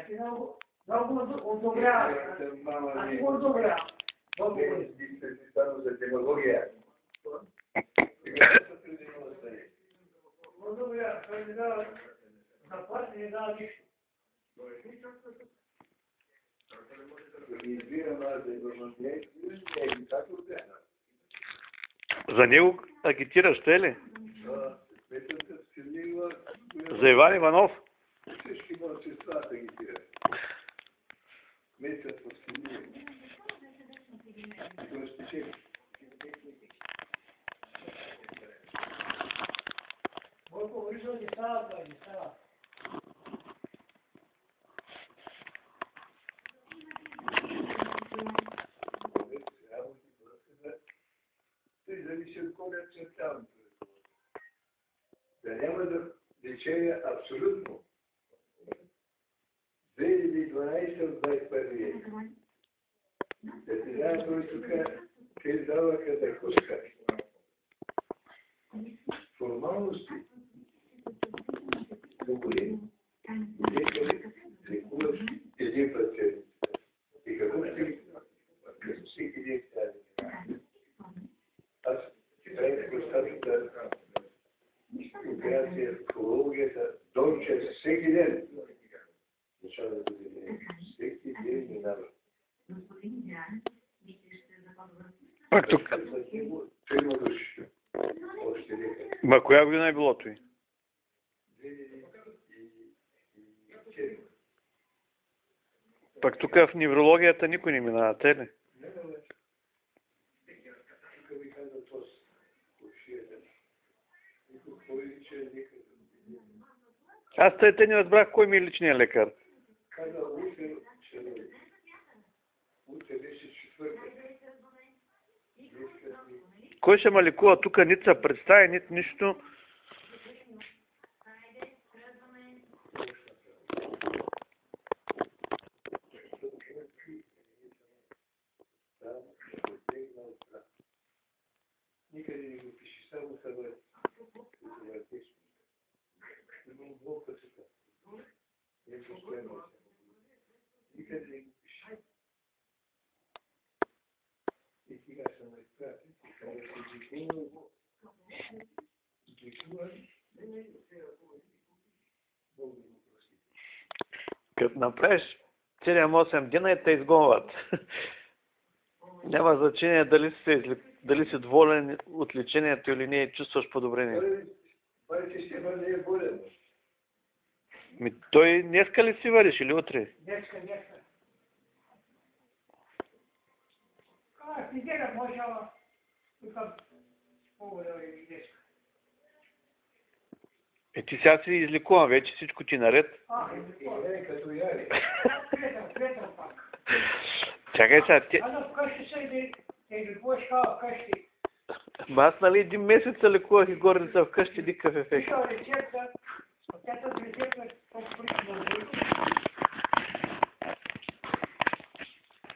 Ти много одобряваш. А ти го одобряваш. Само за демагогия. Одобряваш. Той не дава заплати, не дава нищо. За него агитираш, те ли? За Иван Иванов? Всички младсинства агитират. Месец в Силия. И го спечели. Бойко, виждал не става, той не става. Той зависи от кога цветам. Да няма да лечение абсолютно. 2012 от 21 век. Да ти дава той тук, те даваха да куска. Формалности. Добре. Лекари лекуваш един пациент. И какво ти като всеки ден стане? Аз правих достатъчно операция, психологията, дойче всеки ден. Начало да бъде всеки ден минава. Пак тук. Трима души. Още лекари. Ма коя година е било той? 2007. Пак тук в неврологията никой не минава, те ли? Тук ви каза този общият. Никой повече лекар. Аз те не разбрах кой ми е личният лекар. Каза утре ще дойде. Утре беше четвъртък. Кой ще ме лекува тук? Нито се представи, нито нищо. Никъде не го пише, само събрат. Имам блока тук. Не постоянно. Никъде не го пише. И сега съм разпратил, kada se излекува, Като направиш 7-8 дена и те изгонват. Няма значение дали си доволен от лечението или не, чувстваш подобрение. Байче Стефан не е болен. Той днеска ли си вариш или утре? Днеска. В неделя може, ама тук по-голяма и днеска. Ти сега си излекуван, вече всичко ти наред. Не, като яри. Приятел пак. Чакай сега, Ана вкъщи са и лекуваш кава вкъщи. аз нали един месец се лекувах и горница вкъщи, никакъв ефект. Пишал рецепта, от тята рецепта, толкова причина.